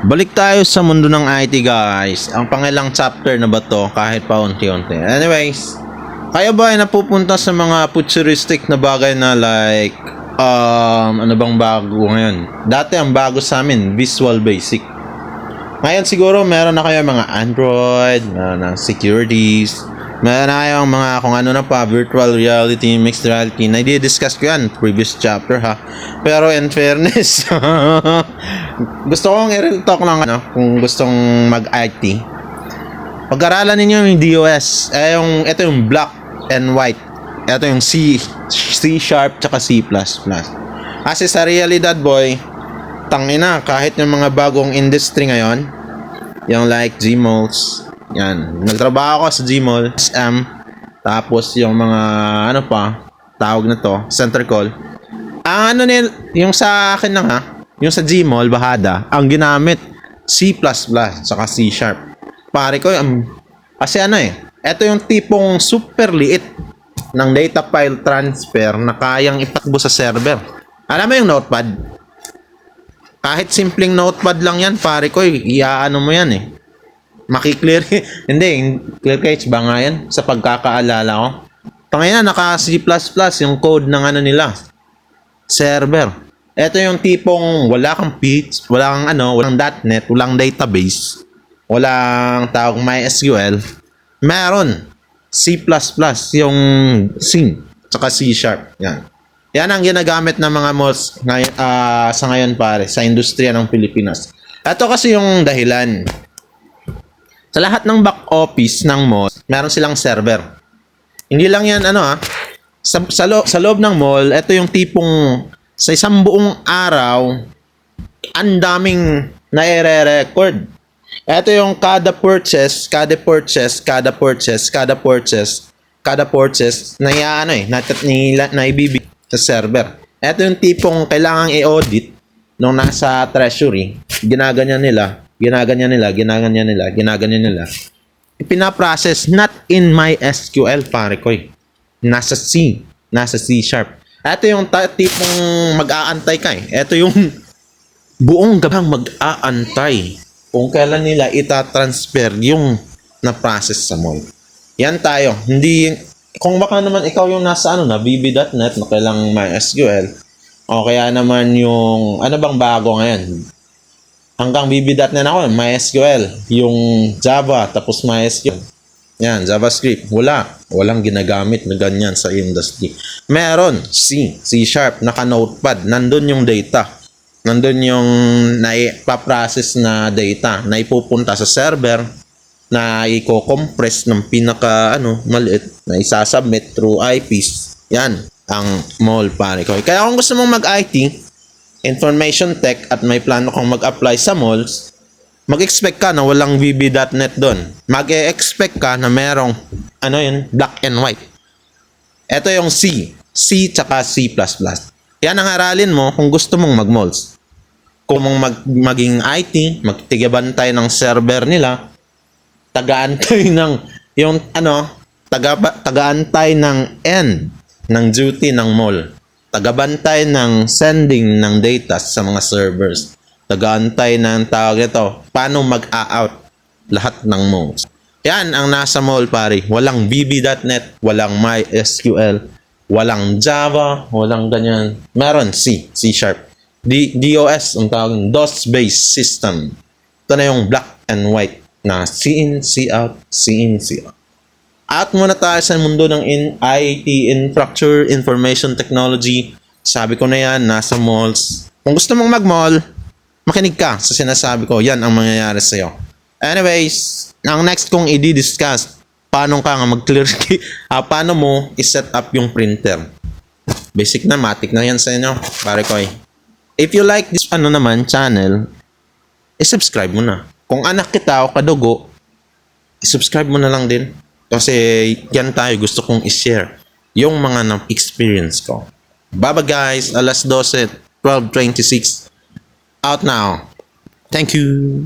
Balik tayo sa mundo ng IT guys. Ang pangilang chapter na ba to kahit pa unti-unti. Anyways, kayo ba ay napupunta sa mga futuristic na bagay na like ano bang bago ngayon? Dati ang bago sa amin, Visual Basic. Ngayon siguro meron na kayo mga Android, meron na securities, meron na kayong mga kung ano na pa, virtual reality, mixed reality. Na-discuss ko yan, previous chapter ha. Pero in fairness, gusto kong i-real talk lang kung gustong mag-IT. Pag-aralan ninyo yung DOS, ito yung black and white. Ito yung C Sharp, tsaka C++. Kasi sa realidad boy, tangina, kahit yung mga bagong industry ngayon, yung like Gmolds, yan, nagtrabaho ako sa Gmall, SM, tapos yung mga ano pa, tawag na to, center call. Ang ano yung sa akin lang ha, yung sa Gmall, Bahada, ang ginamit, C++, saka C Sharp. Pare ko, kasi ito yung tipong super liit ng data file transfer na kayang itakbo sa server. Alam mo yung notepad? Kahit simpleng notepad lang yan, pare ko, iaano mo yan eh. Makiklear, hindi, clear cache ba nga yan? Sa pagkakaalala ko. Tangina, naka C++ yung code ng ano nila, server. Ito yung tipong wala kang PHP, walang .NET, walang database, walang tawag MySQL. Meron C++, yung C, tsaka C Sharp. Yan. Yan ang ginagamit ng mga malls sa ngayon pare, sa industriya ng Pilipinas. Ito kasi yung dahilan. Sa lahat ng back office ng mall, meron silang server. Hindi lang yan sa loob ng mall, ito yung tipong sa isang buong araw, ang daming na-record. Ito yung kada purchase na ibibigay sa server. Ito yung tipong kailangang i-audit nung nasa treasury, ginaganyan nila. Ipinaprocess not in MySQL pare ko eh. Nasa C Sharp. Ito yung tipong mag-aantay ka eh. Ito yung buong gabang mag-aantay kung kailan nila itatransfer yung na-process sa mall. Yan tayo. Hindi, kung baka naman ikaw yung nasa VB.NET na kailang MySQL, o kaya naman yung, ano bang bago ngayon? Hanggang VB.NET ako, MySQL, yung Java, tapos MySQL. Yan, JavaScript. Walang ginagamit na ganyan sa industry. Meron, C Sharp, naka-notepad, nandun yung data. Nandun yung naipaprocess na data na ipupunta sa server na i-compress ng maliit na isasubmit through IPs. Yan ang mall pare ko. Kaya kung gusto mong mag-IT, information tech at may plano kang mag-apply sa malls, mag-expect ka na walang VB.NET doon. Mag-expect ka na merong black and white. Ito yung C tsaka C++. Yan ang aralin mo kung gusto mong mag-malls. Kung mong maging IT, magtigabantay ng server nila, tagaantay ng tagaantay ng end ng duty ng mall, tagabantay ng sending ng data sa mga servers, tagaantay ng tawag ito, paano mag-out lahat ng malls. Yan ang nasa mall pare. Walang VB.NET, walang MySQL, walang Java, walang ganyan. Meron C Sharp. DOS, ang tawag, DOS-based system. Ito na yung black and white na C in, C out, C in, C out. At muna tayo sa mundo ng IT, Infrastructure, Information Technology. Sabi ko na yan, nasa malls. Kung gusto mong mag-mall, makinig ka sa sinasabi ko. Yan ang mangyayari sa'yo. Anyways, ang next kong i-discuss, paano ka nga mag-clear paano mo i-set up yung printer. Basic na, matik na yan sa inyo. Pare ko eh. If you like this channel, i-subscribe mo na. Kung anak kita o kadugo, i-subscribe mo na lang din. Kasi yan tayo, gusto kong i-share yung mga experience ko. Bye guys, alas 12, 12:26. Out now. Thank you.